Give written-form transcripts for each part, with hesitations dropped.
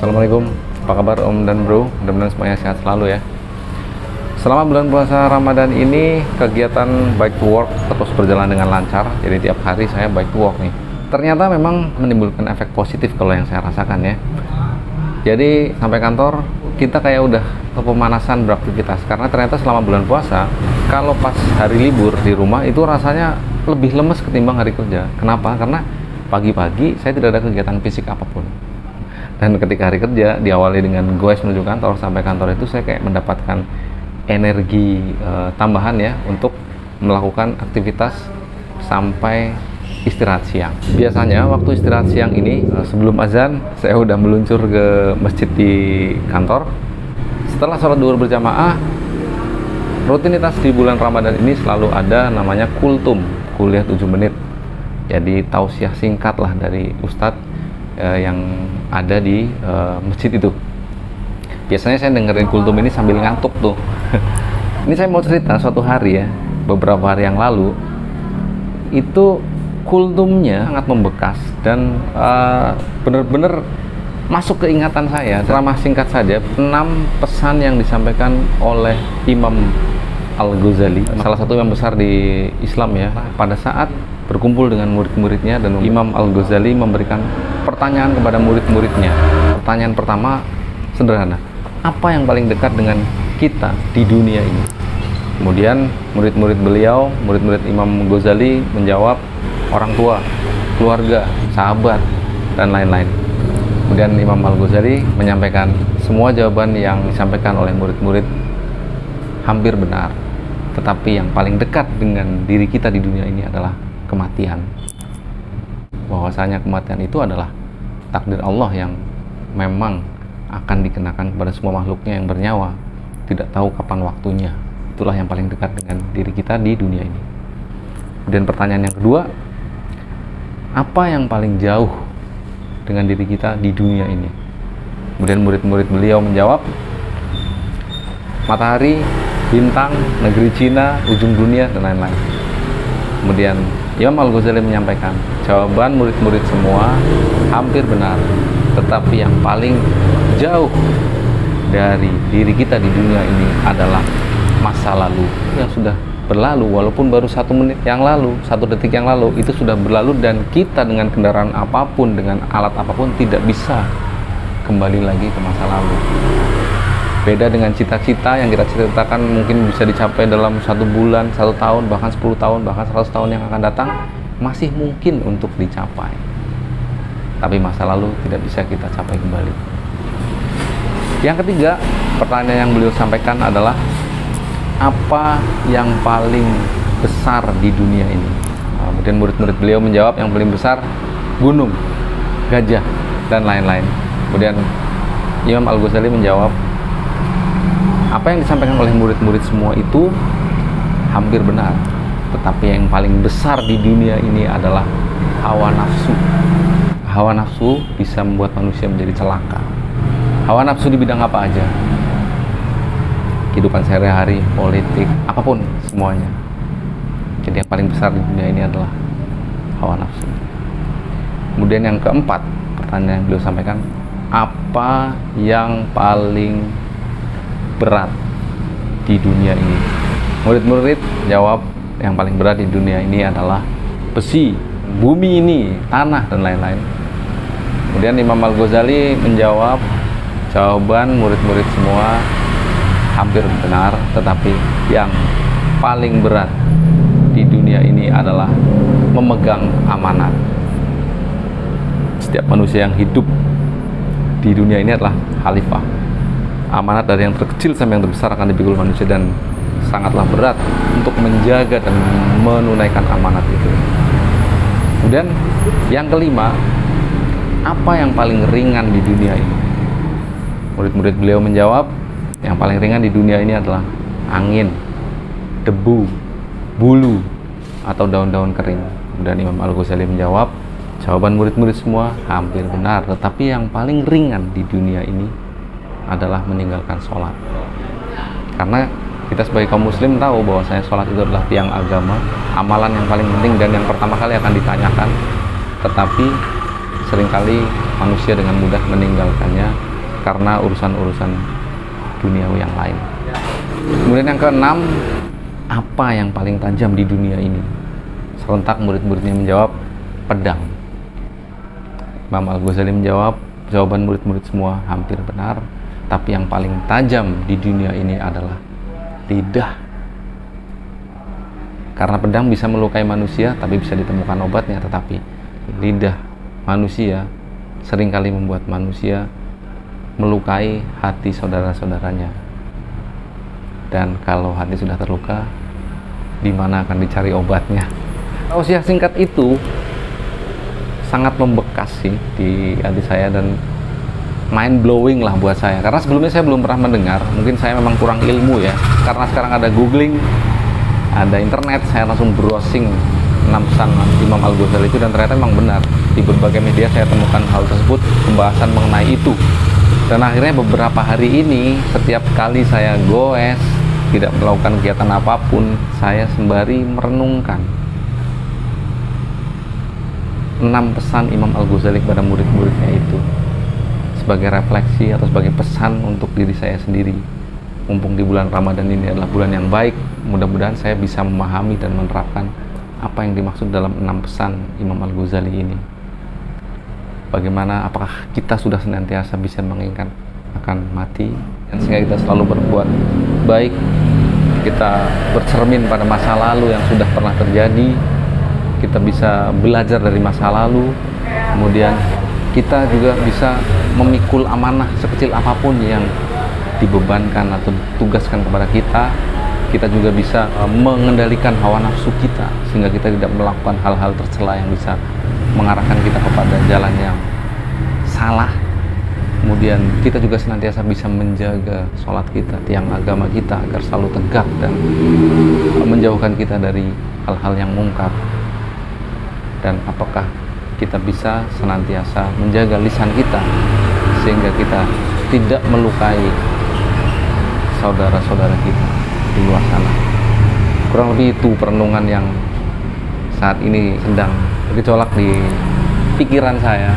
Assalamualaikum, apa kabar Om dan Bro? Mudah-mudahan semuanya sehat selalu ya. Selama bulan puasa Ramadan ini, kegiatan bike to work terus berjalan dengan lancar. Jadi tiap hari saya bike to work nih. Ternyata memang menimbulkan efek positif kalau yang saya rasakan ya. Jadi sampai kantor, kita kayak udah pemanasan beraktivitas. Karena ternyata selama bulan puasa, kalau pas hari libur di rumah itu rasanya lebih lemes ketimbang hari kerja. Kenapa? Karena pagi-pagi saya tidak ada kegiatan fisik apapun. Dan ketika hari kerja diawali dengan goes menuju kantor, sampai kantor itu saya kayak mendapatkan energi tambahan ya untuk melakukan aktivitas sampai istirahat siang. Biasanya waktu istirahat siang ini sebelum azan saya udah meluncur ke masjid di kantor. Setelah sholat duhur berjamaah, rutinitas di bulan Ramadan ini selalu ada namanya kultum, kuliah 7 menit. Jadi tausiah singkat lah dari Ustadz yang ada di masjid itu. Biasanya saya dengerin kultum ini sambil ngantuk tuh. Ini saya mau cerita suatu hari ya, beberapa hari yang lalu itu kultumnya sangat membekas dan bener-bener masuk ke ingatan saya. Ceramah singkat saja, 6 pesan yang disampaikan oleh Imam Al-Ghazali, salah satu imam besar di Islam ya, pada saat berkumpul dengan murid-muridnya. Dan Imam Al-Ghazali memberikan pertanyaan kepada murid-muridnya. Pertanyaan pertama sederhana, apa yang paling dekat dengan kita di dunia ini? Kemudian murid-murid beliau, murid-murid Imam Ghazali menjawab orang tua, keluarga, sahabat, dan lain-lain. Kemudian Imam Al-Ghazali menyampaikan semua jawaban yang disampaikan oleh murid-murid hampir benar, tetapi yang paling dekat dengan diri kita di dunia ini adalah kematian. Bahwasanya kematian itu adalah takdir Allah yang memang akan dikenakan kepada semua makhluknya yang bernyawa, tidak tahu kapan waktunya. Itulah yang paling dekat dengan diri kita di dunia ini. Kemudian pertanyaan yang kedua, apa yang paling jauh dengan diri kita di dunia ini? Kemudian murid-murid beliau menjawab, matahari, bintang, negeri Cina, ujung dunia, dan lain-lain. Kemudian Imam Al-Ghazali menyampaikan, jawaban murid-murid semua hampir benar, tetapi yang paling jauh dari diri kita di dunia ini adalah masa lalu yang sudah berlalu. Walaupun baru 1 menit yang lalu, 1 detik yang lalu, itu sudah berlalu, dan kita dengan kendaraan apapun, dengan alat apapun tidak bisa kembali lagi ke masa lalu. Beda dengan cita-cita yang kita cita-citakan mungkin bisa dicapai dalam 1 bulan, 1 tahun, bahkan 10 tahun, bahkan 100 tahun yang akan datang, masih mungkin untuk dicapai. Tapi masa lalu tidak bisa kita capai kembali. Yang ketiga, pertanyaan yang beliau sampaikan adalah, apa yang paling besar di dunia ini? Kemudian murid-murid beliau menjawab, yang paling besar gunung, gajah, dan lain-lain. Kemudian Imam Al-Ghazali menjawab, apa yang disampaikan oleh murid-murid semua itu hampir benar, tetapi yang paling besar di dunia ini adalah hawa nafsu. Hawa nafsu bisa membuat manusia menjadi celaka. Hawa nafsu di bidang apa aja? Kehidupan sehari-hari, politik, apapun, semuanya. Jadi yang paling besar di dunia ini adalah hawa nafsu. Kemudian yang keempat, pertanyaan yang beliau sampaikan, apa yang paling berat di dunia ini? Murid-murid jawab, yang paling berat di dunia ini adalah besi, bumi ini, tanah, dan lain-lain. Kemudian Imam Al-Ghazali menjawab, jawaban murid-murid semua hampir benar, tetapi yang paling berat di dunia ini adalah memegang amanat. Setiap manusia yang hidup di dunia ini adalah khalifah. Amanat dari yang terkecil sampai yang terbesar akan dipikul manusia, dan sangatlah berat untuk menjaga dan menunaikan amanat itu. Kemudian yang kelima, apa yang paling ringan di dunia ini? Murid-murid beliau menjawab, yang paling ringan di dunia ini adalah angin, debu, bulu, atau daun-daun kering. Kemudian Imam Al-Ghazali menjawab, jawaban murid-murid semua hampir benar, tetapi yang paling ringan di dunia ini adalah meninggalkan sholat. Karena kita sebagai kaum muslim tahu bahwasanya sholat itu adalah tiang agama, amalan yang paling penting dan yang pertama kali akan ditanyakan, tetapi seringkali manusia dengan mudah meninggalkannya karena urusan-urusan duniawi yang lain. Kemudian yang keenam, apa yang paling tajam di dunia ini? Serentak murid-muridnya menjawab, pedang. Imam Al-Ghazali menjawab, jawaban murid-murid semua hampir benar, tapi yang paling tajam di dunia ini adalah lidah. Karena pedang bisa melukai manusia, tapi bisa ditemukan obatnya, tetapi lidah manusia seringkali membuat manusia melukai hati saudara-saudaranya. Dan kalau hati sudah terluka, di mana akan dicari obatnya? Tausiah singkat itu sangat membekas sih di hati saya dan mind blowing lah buat saya, karena sebelumnya saya belum pernah mendengar. Mungkin saya memang kurang ilmu ya, karena sekarang ada googling, ada internet, saya langsung browsing 6 pesan Imam Al-Ghazali itu, dan ternyata memang benar di berbagai media saya temukan hal tersebut, pembahasan mengenai itu. Dan akhirnya beberapa hari ini setiap kali saya goes, tidak melakukan kegiatan apapun, saya sembari merenungkan 6 pesan Imam Al-Ghazali kepada murid-muridnya itu sebagai refleksi atau sebagai pesan untuk diri saya sendiri. Mumpung di bulan Ramadan ini adalah bulan yang baik, mudah-mudahan saya bisa memahami dan menerapkan apa yang dimaksud dalam 6 pesan Imam Al-Ghazali ini. Bagaimana, apakah kita sudah senantiasa bisa mengingat akan mati, dan sehingga kita selalu berbuat baik, kita bercermin pada masa lalu yang sudah pernah terjadi, kita bisa belajar dari masa lalu, kemudian kita juga bisa memikul amanah sekecil apapun yang dibebankan atau ditugaskan kepada kita. Kita juga bisa mengendalikan hawa nafsu kita sehingga kita tidak melakukan hal-hal tercela yang bisa mengarahkan kita kepada jalan yang salah. Kemudian kita juga senantiasa bisa menjaga sholat kita, tiang agama kita agar selalu tegak dan menjauhkan kita dari hal-hal yang mungkar. Dan apakah kita bisa senantiasa menjaga lisan kita sehingga kita tidak melukai saudara-saudara kita di luar sana. Kurang lebih itu perenungan yang saat ini sedang bergejolak di pikiran saya.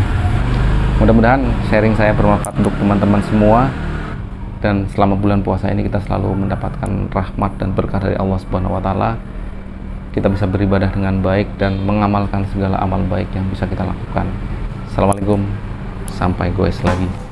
Mudah-mudahan sharing saya bermanfaat untuk teman-teman semua, dan selama bulan puasa ini kita selalu mendapatkan rahmat dan berkah dari Allah Subhanahu wa Ta'ala. Kita bisa beribadah dengan baik dan mengamalkan segala amal baik yang bisa kita lakukan. Assalamualaikum, sampai goes lagi.